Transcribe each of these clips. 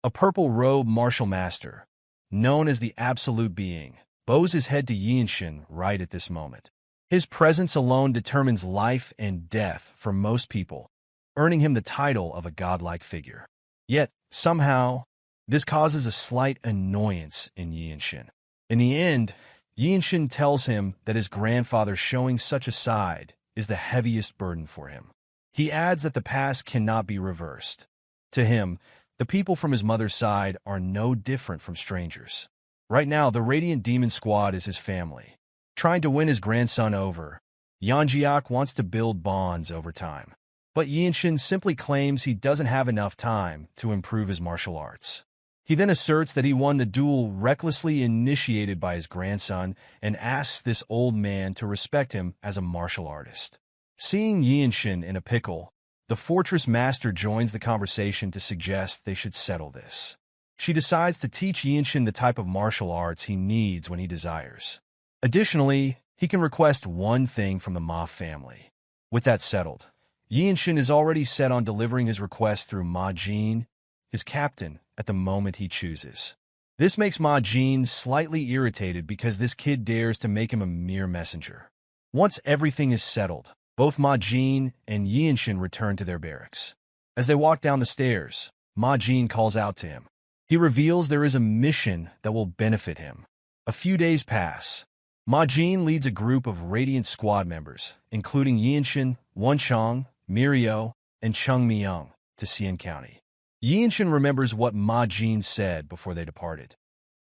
A purple-robed martial master, known as the Absolute Being, bows his head to Yeonshin right at this moment. His presence alone determines life and death for most people, earning him the title of a godlike figure. Yet, somehow, this causes a slight annoyance in Yeonshin. In the end, Yeonshin tells him that his grandfather showing such a side is the heaviest burden for him. He adds that the past cannot be reversed. To him, the people from his mother's side are no different from strangers. Right now, the Radiant Demon Squad is his family. Trying to win his grandson over, Yeonjiak wants to build bonds over time. But Yeonshin simply claims he doesn't have enough time to improve his martial arts. He then asserts that he won the duel recklessly initiated by his grandson and asks this old man to respect him as a martial artist. Seeing Yeonshin in a pickle, the fortress master joins the conversation to suggest they should settle this. She decides to teach Yeonshin the type of martial arts he needs when he desires. Additionally, he can request one thing from the Ma family. With that settled, Yeonshin is already set on delivering his request through Ma Jin, his captain, at the moment he chooses. This makes Ma Jin slightly irritated because this kid dares to make him a mere messenger. Once everything is settled, both Ma Jin and Yeonshin return to their barracks. As they walk down the stairs, Ma Jin calls out to him. He reveals there is a mission that will benefit him. A few days pass. Ma Jin leads a group of Radiant Squad members, including Yeonshin, Wonchong, Mirio, and Chung Myung, to Cen County. Yeonshin remembers what Ma Jin said before they departed.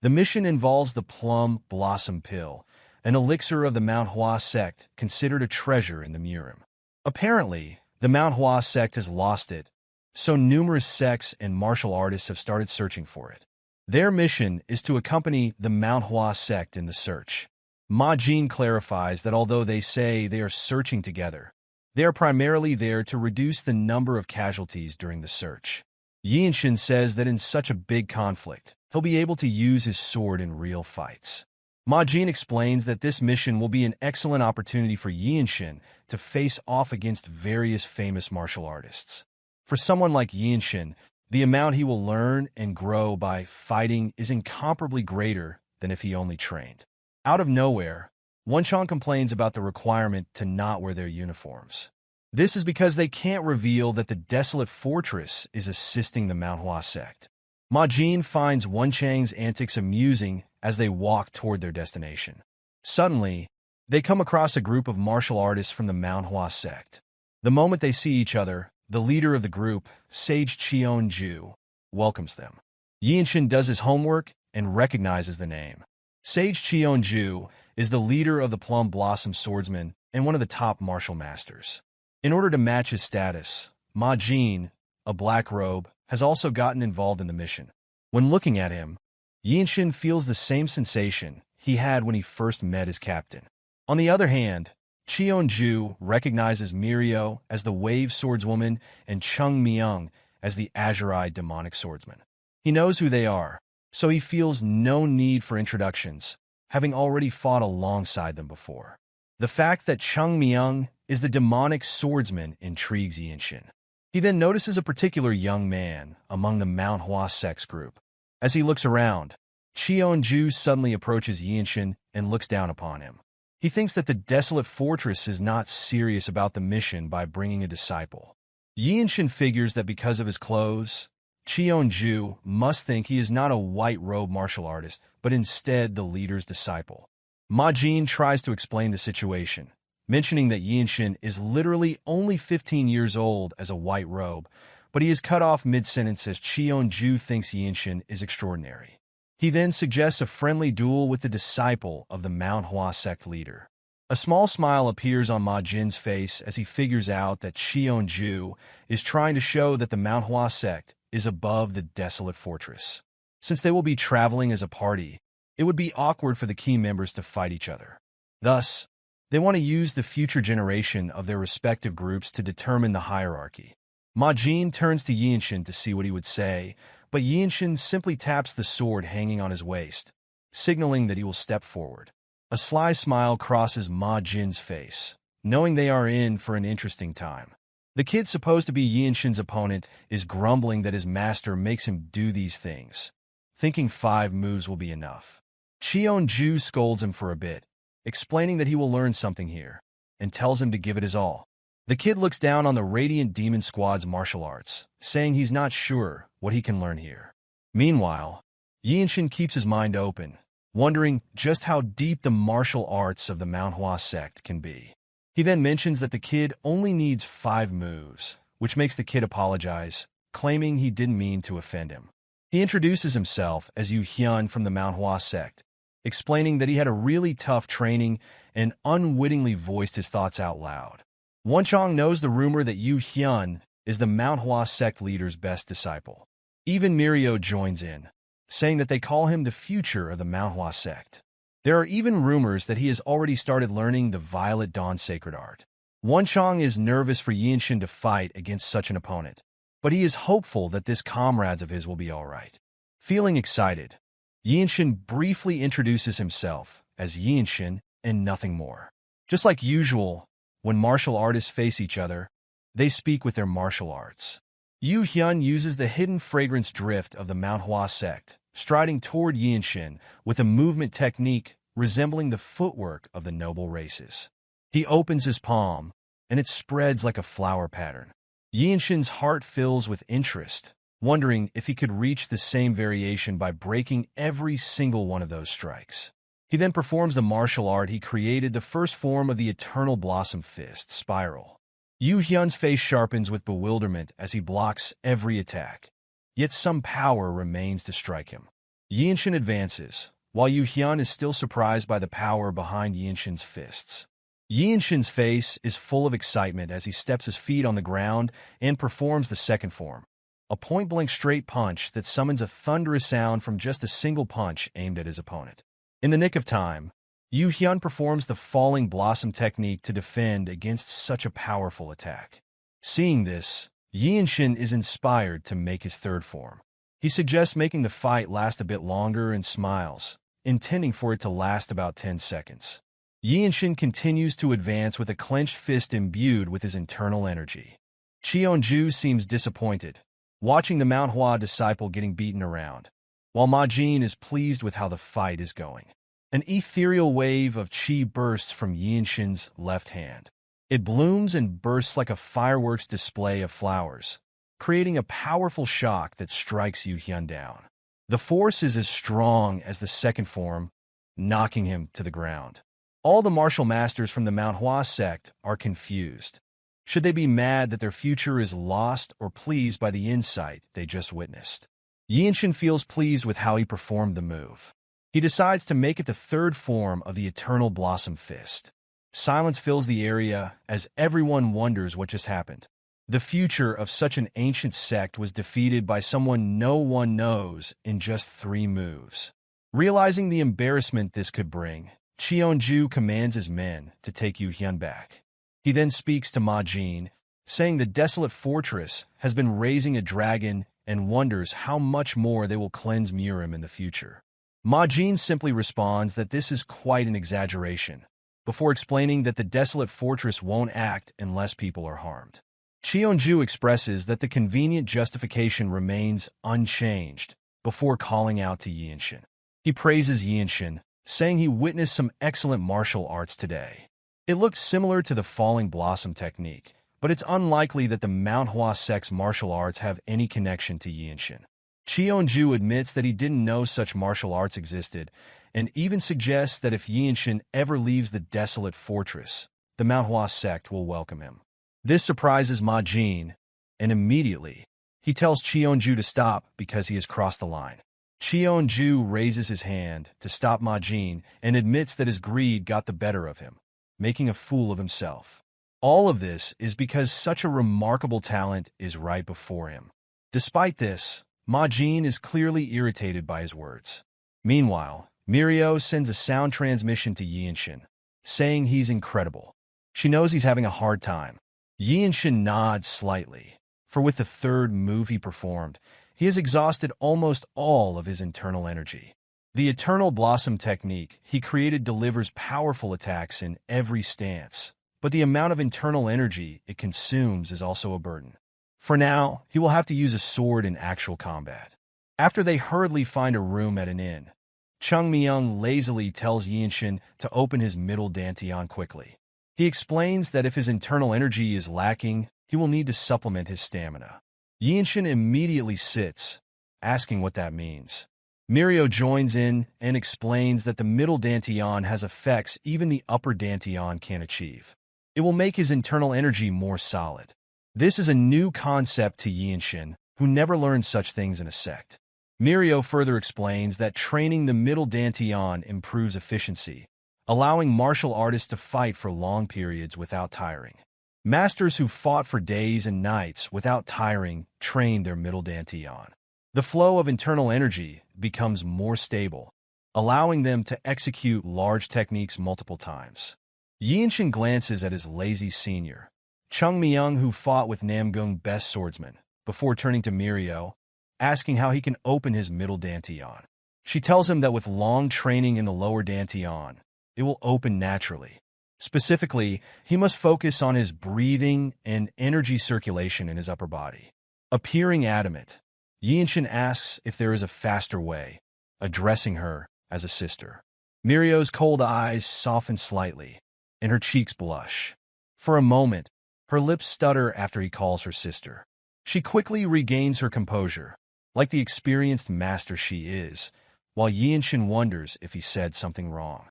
The mission involves the Plum Blossom Pill, an elixir of the Mount Hua sect considered a treasure in the Murim. Apparently, the Mount Hua sect has lost it, so numerous sects and martial artists have started searching for it. Their mission is to accompany the Mount Hua sect in the search. Ma Jin clarifies that although they say they are searching together, they are primarily there to reduce the number of casualties during the search. Yeonshin says that in such a big conflict, he'll be able to use his sword in real fights. Ma Jin explains that this mission will be an excellent opportunity for Yeonshin to face off against various famous martial artists. For someone like Yeonshin, the amount he will learn and grow by fighting is incomparably greater than if he only trained. Out of nowhere, Wonchong complains about the requirement to not wear their uniforms. This is because they can't reveal that the desolate fortress is assisting the Mount Hua sect. Ma Jin finds Wonchang's antics amusing as they walk toward their destination. Suddenly, they come across a group of martial artists from the Mount Hua sect. The moment they see each other, the leader of the group, Sage Cheonju, welcomes them. Yeonshin does his homework and recognizes the name. Sage Cheonju is the leader of the Plum Blossom Swordsmen and one of the top martial masters. In order to match his status, Ma Jin, a black robe, has also gotten involved in the mission. When looking at him, Yeonshin feels the same sensation he had when he first met his captain. On the other hand, Cheonju recognizes Mirio as the Wave Swordswoman and Chung Myung as the Azure-eyed demonic swordsman. He knows who they are, so he feels no need for introductions, having already fought alongside them before. The fact that Chung Myung is the demonic swordsman intrigues Yeonshin. He then notices a particular young man among the Mount Hua sect's group. As he looks around, Cheonju suddenly approaches Yeonshin and looks down upon him. He thinks that the desolate fortress is not serious about the mission by bringing a disciple. Yeonshin figures that because of his clothes, Cheonju must think he is not a white-robe martial artist, but instead the leader's disciple. Ma Jin tries to explain the situation, mentioning that Yeonshin is literally only 15 years old as a white robe, but he is cut off mid-sentence as Cheonju thinks Yeonshin is extraordinary. He then suggests a friendly duel with the disciple of the Mount Hua sect leader. A small smile appears on Ma Jin's face as he figures out that Cheonju is trying to show that the Mount Hua sect is above the desolate fortress. Since they will be traveling as a party, it would be awkward for the key members to fight each other. Thus, they want to use the future generation of their respective groups to determine the hierarchy. Ma Jin turns to Yeonshin to see what he would say, but Yeonshin simply taps the sword hanging on his waist, signaling that he will step forward. A sly smile crosses Ma Jin's face, knowing they are in for an interesting time. The kid supposed to be Yeonshin's opponent is grumbling that his master makes him do these things, thinking 5 moves will be enough. Cheon-ju scolds him for a bit, explaining that he will learn something here, and tells him to give it his all. The kid looks down on the Radiant Demon Squad's martial arts, saying he's not sure what he can learn here. Meanwhile, Yeonshin keeps his mind open, wondering just how deep the martial arts of the Mount Hua sect can be. He then mentions that the kid only needs 5 moves, which makes the kid apologize, claiming he didn't mean to offend him. He introduces himself as Yu Hyun from the Mount Hua sect, explaining that he had a really tough training and unwittingly voiced his thoughts out loud. Wonchong knows the rumor that Yu Hyun is the Mount Hua sect leader's best disciple. Even Mirio joins in, saying that they call him the future of the Mount Hua sect. There are even rumors that he has already started learning the Violet Dawn sacred art. Wonchong is nervous for Yeonshin to fight against such an opponent, but he is hopeful that this comrades of his will be alright. Feeling excited, Yeonshin briefly introduces himself as Yeonshin and nothing more. Just like usual, when martial artists face each other, they speak with their martial arts. Yu Hyun uses the hidden fragrance drift of the Mount Hua sect, striding toward Yeonshin with a movement technique resembling the footwork of the noble races. He opens his palm, and it spreads like a flower pattern. Yeonshin's heart fills with interest, wondering if he could reach the same variation by breaking every single one of those strikes. He then performs the martial art he created, the first form of the Eternal Blossom Fist, Spiral. Yu Hyun's face sharpens with bewilderment as he blocks every attack, yet some power remains to strike him. Yeonshin advances, while Yu Hyun is still surprised by the power behind Yeonshin's fists. Yeonshin's face is full of excitement as he steps his feet on the ground and performs the second form, a point-blank straight punch that summons a thunderous sound from just a single punch aimed at his opponent. In the nick of time, Yu Hyun performs the Falling Blossom technique to defend against such a powerful attack. Seeing this, Yeonshin is inspired to make his third form. He suggests making the fight last a bit longer and smiles, intending for it to last about 10 seconds. Yeonshin continues to advance with a clenched fist imbued with his internal energy. Cheon-ju seems disappointed, watching the Mount Hua disciple getting beaten around, while Ma-jin is pleased with how the fight is going. An ethereal wave of chi bursts from Yeonshin's left hand. It blooms and bursts like a fireworks display of flowers, creating a powerful shock that strikes Yu Hyun down. The force is as strong as the second form, knocking him to the ground. All the martial masters from the Mount Hua sect are confused. Should they be mad that their future is lost or pleased by the insight they just witnessed? Yeonshin feels pleased with how he performed the move. He decides to make it the third form of the Eternal Blossom Fist. Silence fills the area as everyone wonders what just happened. The future of such an ancient sect was defeated by someone no one knows in just 3 moves. Realizing the embarrassment this could bring, Cheon-ju commands his men to take Yu Hyun back. He then speaks to Ma-jin, saying the desolate fortress has been raising a dragon and wonders how much more they will cleanse Murim in the future. Ma-jin simply responds that this is quite an exaggeration, before explaining that the desolate fortress won't act unless people are harmed. Cheon-ju expresses that the convenient justification remains unchanged before calling out to Yeonshin. He praises Yeonshin, saying he witnessed some excellent martial arts today. It looks similar to the Falling Blossom technique, but it's unlikely that the Mount Hua sect's martial arts have any connection to Yeonshin. Cheon-ju admits that he didn't know such martial arts existed, and even suggests that if Yeonshin ever leaves the desolate fortress, the Mount Hua sect will welcome him. This surprises Ma-jin, and immediately, he tells Cheon-ju to stop because he has crossed the line. Cheon-ju raises his hand to stop Ma-jin and admits that his greed got the better of him, making a fool of himself. All of this is because such a remarkable talent is right before him. Despite this, Ma-jin is clearly irritated by his words. Meanwhile, Mirio sends a sound transmission to Yeonshin, saying he's incredible. She knows he's having a hard time. Yeonshin nods slightly, for with the third move he performed, he has exhausted almost all of his internal energy. The Eternal Blossom technique he created delivers powerful attacks in every stance, but the amount of internal energy it consumes is also a burden. For now, he will have to use a sword in actual combat. After they hurriedly find a room at an inn, Chung Myung lazily tells Yeonshin to open his middle dantian quickly. He explains that if his internal energy is lacking, he will need to supplement his stamina. Yeonshin immediately sits, asking what that means. Mirio joins in and explains that the middle dantian has effects even the upper dantian can't achieve. It will make his internal energy more solid. This is a new concept to Yeonshin, who never learned such things in a sect. Mirio further explains that training the middle dantian improves efficiency, allowing martial artists to fight for long periods without tiring. Masters who fought for days and nights without tiring trained their middle dantian. The flow of internal energy becomes more stable, allowing them to execute large techniques multiple times. Yeonshin glances at his lazy senior, Chung Myung, who fought with Namgung best swordsman, before turning to Mirio, asking how he can open his middle dantian. She tells him that with long training in the lower dantian, it will open naturally. Specifically, he must focus on his breathing and energy circulation in his upper body. Appearing adamant, Yeonshin asks if there is a faster way, addressing her as a sister. Mirio's cold eyes soften slightly, and her cheeks blush. For a moment, her lips stutter after he calls her sister. She quickly regains her composure, like the experienced master she is, while Yeonshin wonders if he said something wrong.